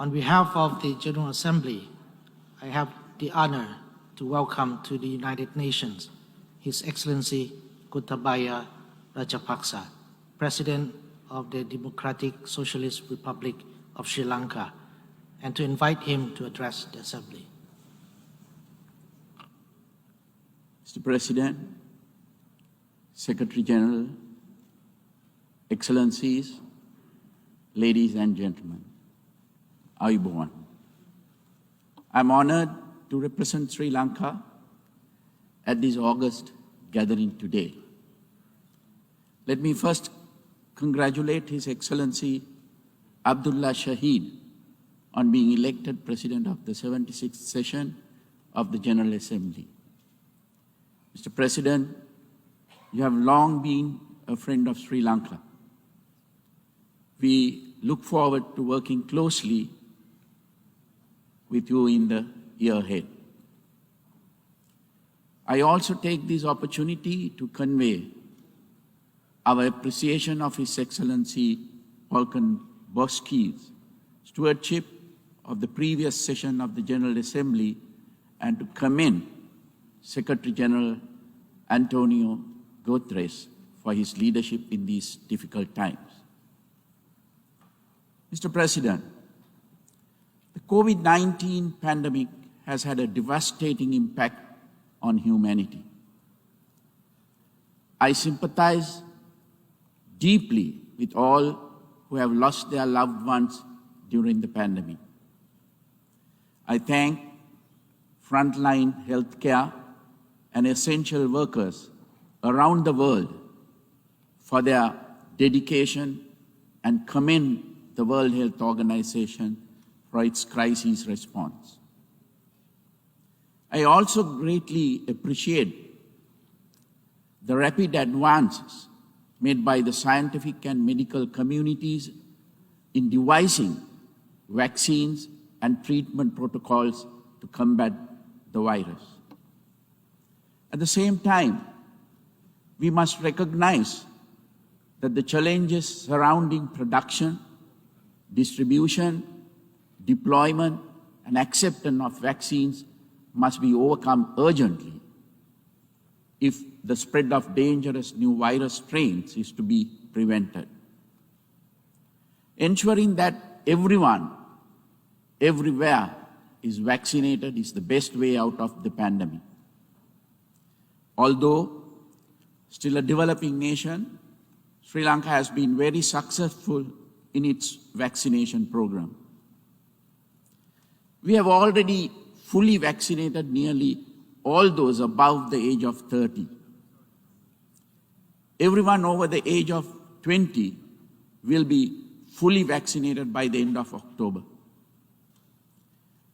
On behalf of the General Assembly, I have the honor to welcome to the United Nations His Excellency Gotabaya Rajapaksa, President of the Democratic Socialist Republic of Sri Lanka, and to invite him to address the Assembly. Mr. President, Secretary General, Excellencies, ladies and gentlemen, Ayubowan. I'm honored to represent Sri Lanka at this August gathering today. Let me first congratulate His Excellency Abdulla Shahid on being elected President of the 76th session of the General Assembly. Mr. President, you have long been a friend of Sri Lanka. We look forward to working closely with you in the year ahead. I also take this opportunity to convey our appreciation of His Excellency Volkan Bozkir's stewardship of the previous session of the General Assembly and to commend Secretary General Antonio Guterres for his leadership in these difficult times. Mr. President, the COVID-19 pandemic has had a devastating impact on humanity. I sympathize deeply with all who have lost their loved ones during the pandemic. I thank frontline healthcare and essential workers around the world for their dedication and commend the World Health Organization for its crisis response. I also greatly appreciate the rapid advances made by the scientific and medical communities in devising vaccines and treatment protocols to combat the virus. At the same time, we must recognize that the challenges surrounding production, distribution, deployment, and acceptance of vaccines must be overcome urgently if the spread of dangerous new virus strains is to be prevented. Ensuring that everyone, everywhere is vaccinated is the best way out of the pandemic. Although still a developing nation, Sri Lanka has been very successful in its vaccination program. We have already fully vaccinated nearly all those above the age of 30. Everyone over the age of 20 will be fully vaccinated by the end of October.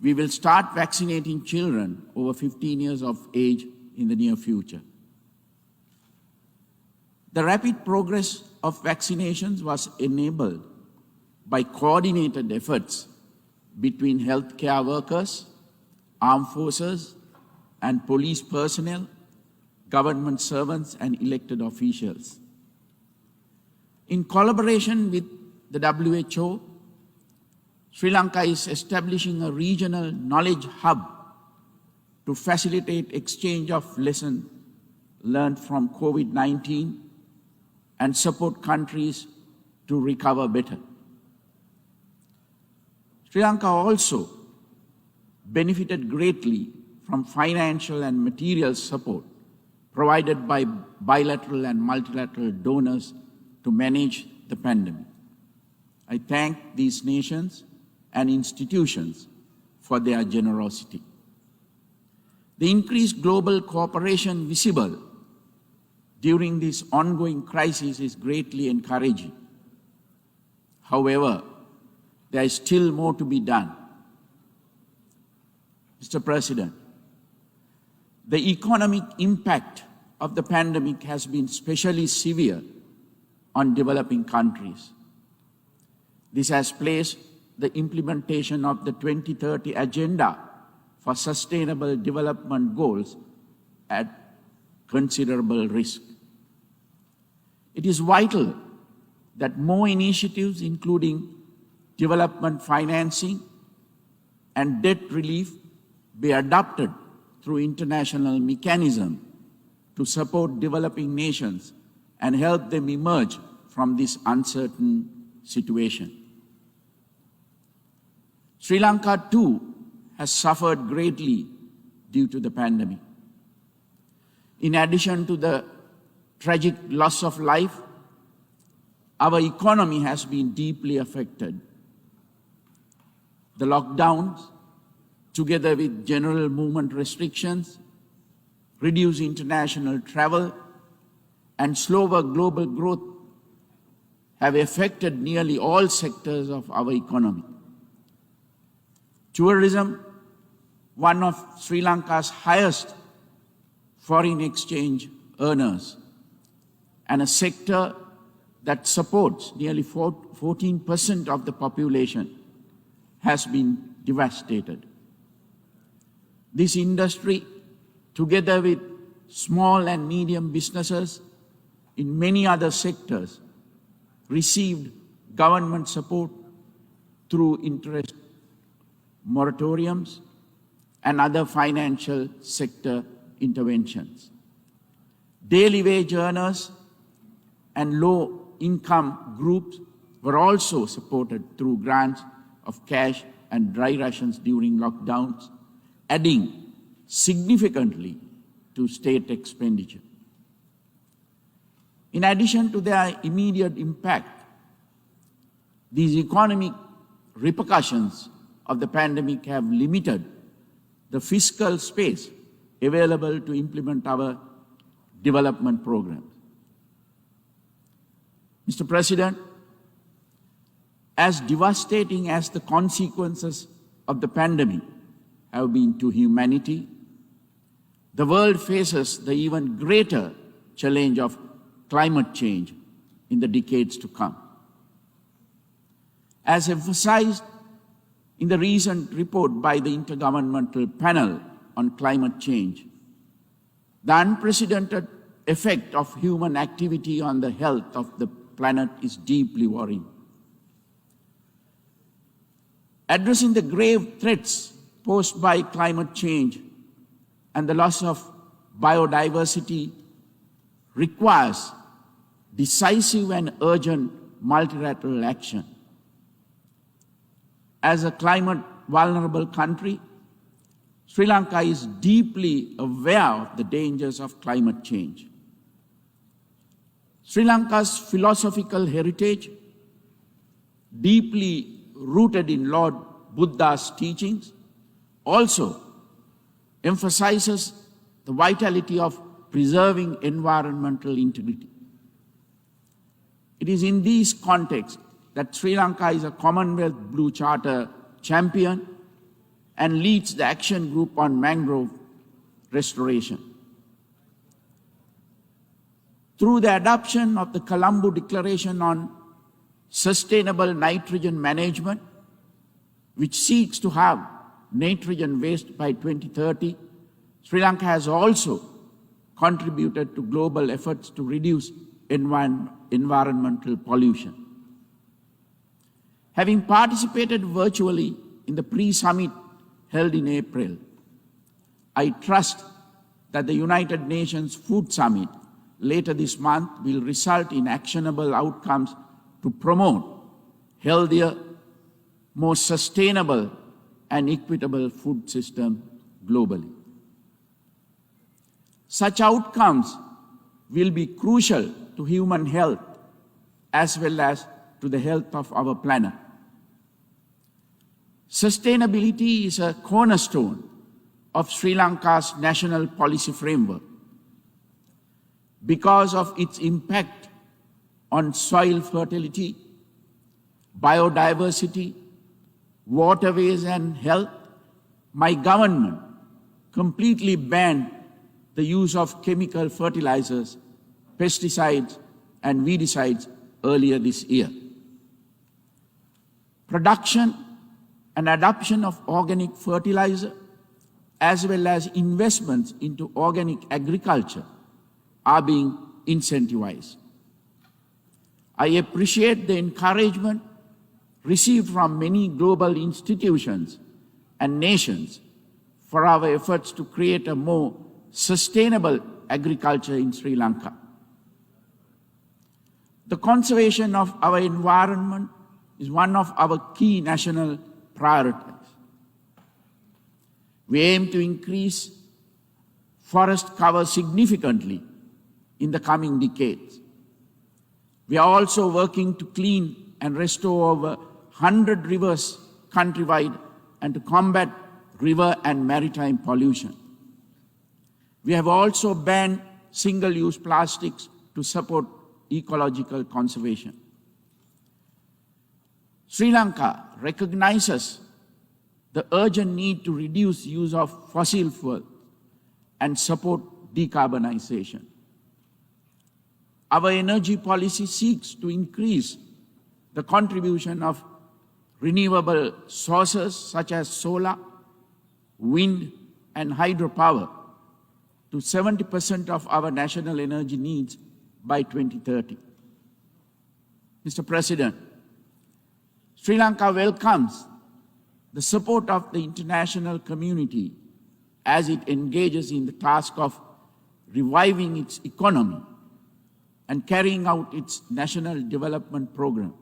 We will start vaccinating children over 15 years of age in the near future. The rapid progress of vaccinations was enabled by coordinated efforts between healthcare workers, armed forces, and police personnel, government servants, and elected officials. In collaboration with the WHO, Sri Lanka is establishing a regional knowledge hub to facilitate exchange of lessons learned from COVID-19 and support countries to recover better. Sri Lanka also benefited greatly from financial and material support provided by bilateral and multilateral donors to manage the pandemic. I thank these nations and institutions for their generosity. The increased global cooperation visible during this ongoing crisis is greatly encouraging. However, there is still more to be done. Mr. President, the economic impact of the pandemic has been especially severe on developing countries. This has placed the implementation of the 2030 Agenda for Sustainable Development Goals at considerable risk. It is vital that more initiatives, including development financing and debt relief be adopted through international mechanism to support developing nations and help them emerge from this uncertain situation. Sri Lanka too has suffered greatly due to the pandemic. In addition to the tragic loss of life, our economy has been deeply affected. The lockdowns, together with general movement restrictions, reduced international travel, and slower global growth have affected nearly all sectors of our economy. Tourism, one of Sri Lanka's highest foreign exchange earners, and a sector that supports nearly 14% of the population, has been devastated. This industry, together with small and medium businesses in many other sectors, received government support through interest moratoriums and other financial sector interventions. Daily wage earners and low-income groups were also supported through grants of cash and dry rations during lockdowns, adding significantly to state expenditure. In addition to their immediate impact, these economic repercussions of the pandemic have limited the fiscal space available to implement our development programs. Mr. President, as devastating as the consequences of the pandemic have been to humanity, the world faces the even greater challenge of climate change in the decades to come. As emphasized in the recent report by the Intergovernmental Panel on Climate Change, the unprecedented effect of human activity on the health of the planet is deeply worrying. Addressing the grave threats posed by climate change and the loss of biodiversity requires decisive and urgent multilateral action. As a climate vulnerable country, Sri Lanka is deeply aware of the dangers of climate change. Sri Lanka's philosophical heritage, deeply rooted in Lord Buddha's teachings, also emphasizes the vitality of preserving environmental integrity. It is in this context that Sri Lanka is a Commonwealth Blue Charter champion and leads the action group on mangrove restoration. Through the adoption of the Colombo Declaration on Sustainable Nitrogen Management, which seeks to have nitrogen waste by 2030, Sri Lanka has also contributed to global efforts to reduce environmental pollution. Having participated virtually in the pre-summit held in April, I trust that the United Nations Food Summit later this month will result in actionable outcomes to promote healthier, more sustainable and equitable food system globally. Such outcomes will be crucial to human health as well as to the health of our planet. Sustainability is a cornerstone of Sri Lanka's national policy framework. Because of its impact on soil fertility, biodiversity, waterways and health, my government completely banned the use of chemical fertilizers, pesticides and weedicides earlier this year. Production and adoption of organic fertilizer, as well as investments into organic agriculture, are being incentivized. I appreciate the encouragement received from many global institutions and nations for our efforts to create a more sustainable agriculture in Sri Lanka. The conservation of our environment is one of our key national priorities. We aim to increase forest cover significantly in the coming decades. We are also working to clean and restore over 100 rivers countrywide and to combat river and maritime pollution. We have also banned single-use plastics to support ecological conservation. Sri Lanka recognizes the urgent need to reduce use of fossil fuels and support decarbonization. Our energy policy seeks to increase the contribution of renewable sources such as solar, wind, and hydropower to 70% of our national energy needs by 2030. Mr. President, Sri Lanka welcomes the support of the international community as it engages in the task of reviving its economy and carrying out its national development program.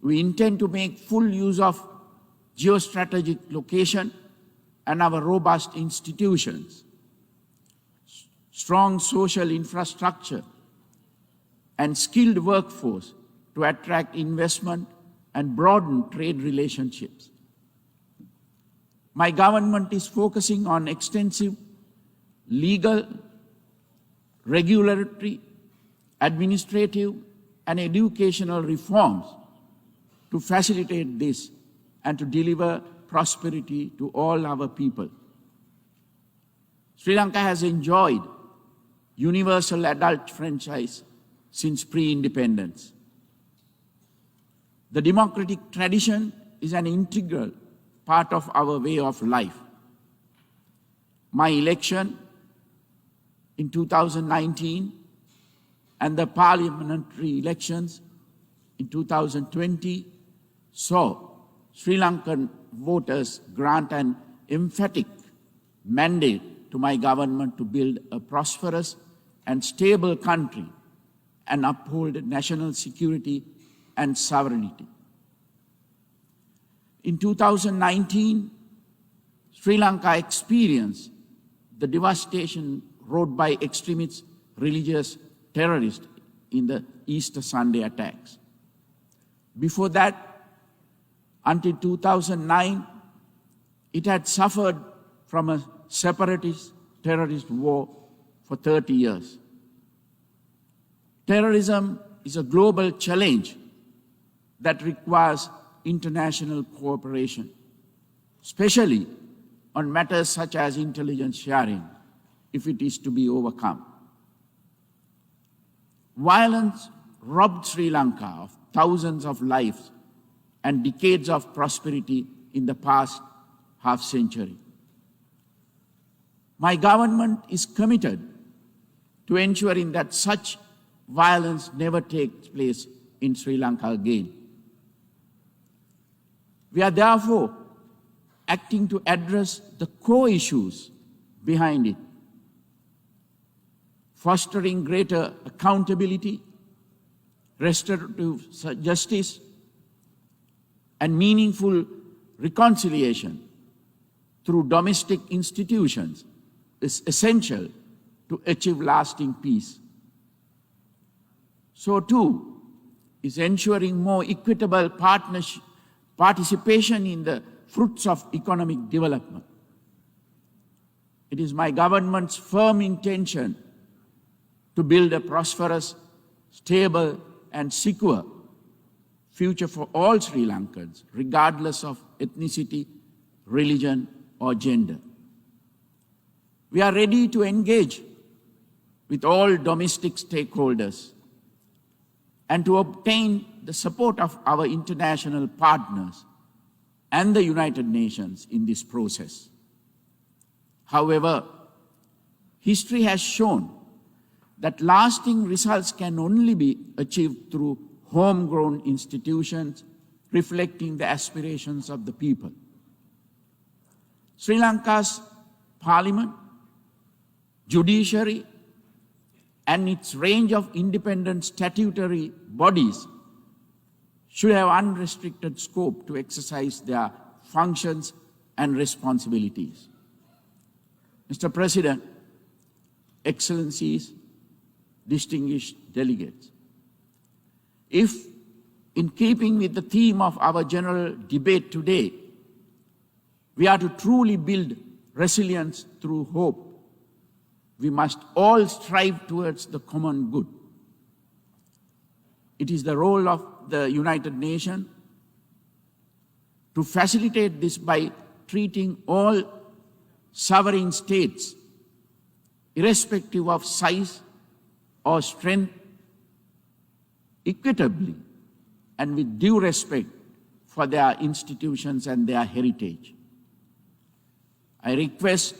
We intend to make full use of geostrategic location and our robust institutions, strong social infrastructure, and skilled workforce to attract investment and broaden trade relationships. My government is focusing on extensive legal, regulatory, administrative, and educational reforms to facilitate this and to deliver prosperity to all our people. Sri Lanka has enjoyed universal adult franchise since pre-independence. The democratic tradition is an integral part of our way of life. My election in 2019 and the parliamentary elections in 2020 saw Sri Lankan voters grant an emphatic mandate to my government to build a prosperous and stable country and uphold national security and sovereignty. In 2019, Sri Lanka experienced the devastation wrought by extremist religious terrorists in the Easter Sunday attacks. Before that, until 2009, it had suffered from a separatist terrorist war for 30 years. Terrorism is a global challenge that requires international cooperation, especially on matters such as intelligence sharing, if it is to be overcome. Violence robbed Sri Lanka of thousands of lives and decades of prosperity in the past half-century. My government is committed to ensuring that such violence never takes place in Sri Lanka again. We are therefore acting to address the core issues behind it, fostering greater accountability, restorative justice, and meaningful reconciliation through domestic institutions is essential to achieve lasting peace. So too is ensuring more equitable participation in the fruits of economic development. It is my government's firm intention to build a prosperous, stable, and secure future for all Sri Lankans, regardless of ethnicity, religion, or gender. We are ready to engage with all domestic stakeholders and to obtain the support of our international partners and the United Nations in this process. However, history has shown that lasting results can only be achieved through homegrown institutions reflecting the aspirations of the people. Sri Lanka's parliament, judiciary, and its range of independent statutory bodies should have unrestricted scope to exercise their functions and responsibilities. Mr. President, Excellencies, distinguished delegates, if, in keeping with the theme of our general debate today, we are to truly build resilience through hope, we must all strive towards the common good. It is the role of the United Nations to facilitate this by treating all sovereign states, irrespective of size or strength, equitably and with due respect for their institutions and their heritage. I request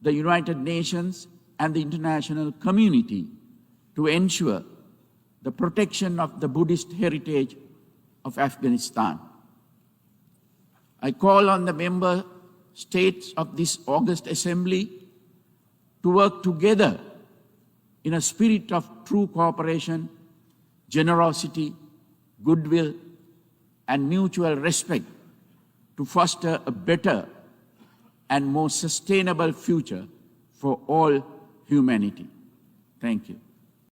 the United Nations and the international community to ensure the protection of the Buddhist heritage of Afghanistan. I call on the member states of this August Assembly to work together in a spirit of true cooperation, generosity, goodwill, and mutual respect to foster a better and more sustainable future for all humanity. Thank you.